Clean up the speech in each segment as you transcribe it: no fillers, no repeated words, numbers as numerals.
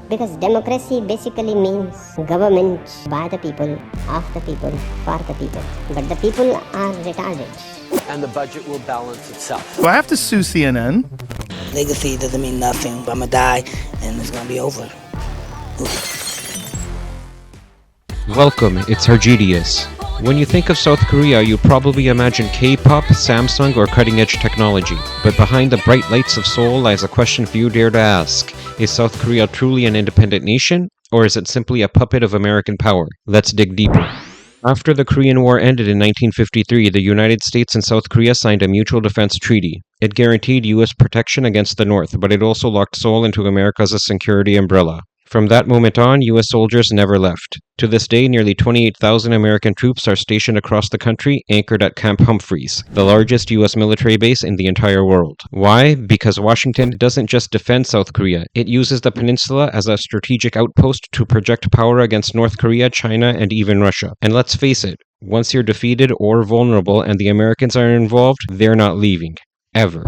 Because democracy basically means government by the people, of the people, for the people. But the people are retarded. And the budget will balance itself. Do I have to sue CNN? Legacy doesn't mean nothing. I'm gonna die and it's gonna be over. Welcome, it's Hargidius. When you think of South Korea, you probably imagine K-pop, Samsung, or cutting-edge technology. But behind the bright lights of Seoul lies a question few dare to ask. Is South Korea truly an independent nation, or is it simply a puppet of American power? Let's dig deeper. After the Korean War ended in 1953, the United States and South Korea signed a mutual defense treaty. It guaranteed U.S. protection against the North, but it also locked Seoul into America's security umbrella. From that moment on, U.S. soldiers never left. To this day, nearly 28,000 American troops are stationed across the country, anchored at Camp Humphreys, the largest U.S. military base in the entire world. Why? Because Washington doesn't just defend South Korea, it uses the peninsula as a strategic outpost to project power against North Korea, China, and even Russia. And let's face it, once you're defeated or vulnerable and the Americans are involved, they're not leaving. Ever.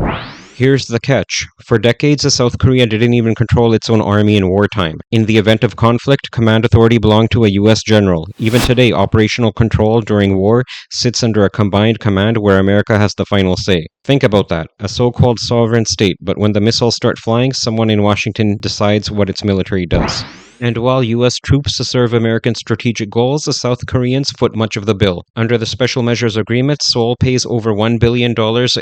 Here's the catch. For decades, South Korea didn't even control its own army in wartime. In the event of conflict, command authority belonged to a U.S. general. Even today, operational control during war sits under a combined command where America has the final say. Think about that. A so-called sovereign state, but when the missiles start flying, someone in Washington decides what its military does. And while U.S. troops serve American strategic goals, the South Koreans foot much of the bill. Under the Special Measures Agreement, Seoul pays over $1 billion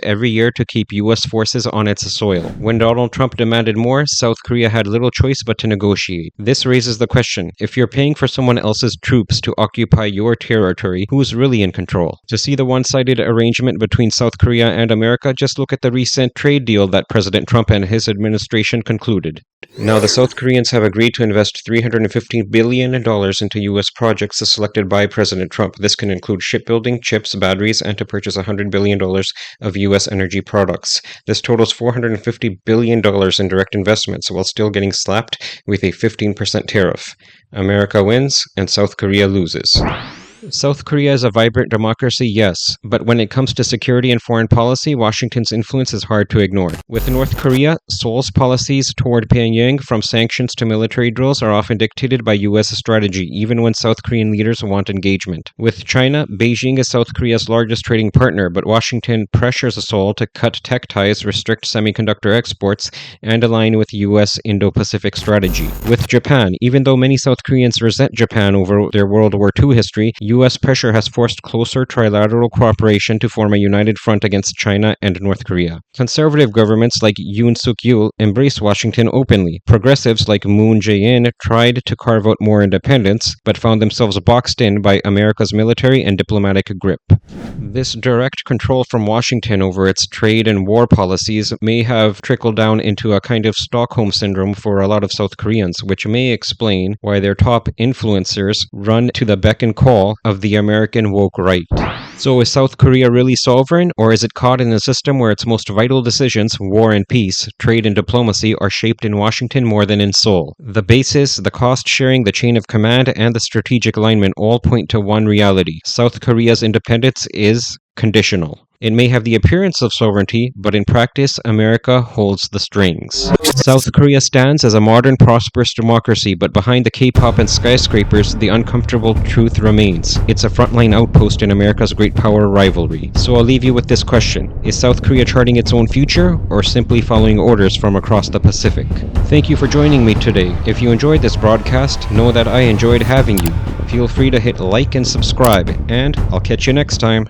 every year to keep U.S. forces on its soil. When Donald Trump demanded more, South Korea had little choice but to negotiate. This raises the question, if you're paying for someone else's troops to occupy your territory, who's really in control? To see the one-sided arrangement between South Korea and America, just look at the recent trade deal that President Trump and his administration concluded. Now, the South Koreans have agreed to invest $315 billion into U.S. projects selected by President Trump. This can include shipbuilding, chips, batteries, and to purchase $100 billion of U.S. energy products. This totals $450 billion in direct investments, while still getting slapped with a 15% tariff. America wins, and South Korea loses. South Korea is a vibrant democracy, yes, but when it comes to security and foreign policy, Washington's influence is hard to ignore. With North Korea, Seoul's policies toward Pyongyang, from sanctions to military drills, are often dictated by U.S. strategy, even when South Korean leaders want engagement. With China, Beijing is South Korea's largest trading partner, but Washington pressures Seoul to cut tech ties, restrict semiconductor exports, and align with U.S. Indo-Pacific strategy. With Japan, even though many South Koreans resent Japan over their World War II history, U.S. pressure has forced closer trilateral cooperation to form a united front against China and North Korea. Conservative governments like Yoon Suk-yeol embrace Washington openly. Progressives like Moon Jae-in tried to carve out more independence, but found themselves boxed in by America's military and diplomatic grip. This direct control from Washington over its trade and war policies may have trickled down into a kind of Stockholm syndrome for a lot of South Koreans, which may explain why their top influencers run to the beck and call of the American woke right. So is South Korea really sovereign, or is it caught in a system where its most vital decisions, war and peace, trade and diplomacy, are shaped in Washington more than in Seoul? The basis, the cost sharing, the chain of command, and the strategic alignment all point to one reality. South Korea's independence is conditional. It may have the appearance of sovereignty, but in practice, America holds the strings. South Korea stands as a modern, prosperous democracy, but behind the K-pop and skyscrapers, the uncomfortable truth remains. It's a frontline outpost in America's great power rivalry. So I'll leave you with this question. Is South Korea charting its own future, or simply following orders from across the Pacific? Thank you for joining me today. If you enjoyed this broadcast, know that I enjoyed having you. Feel free to hit like and subscribe, and I'll catch you next time.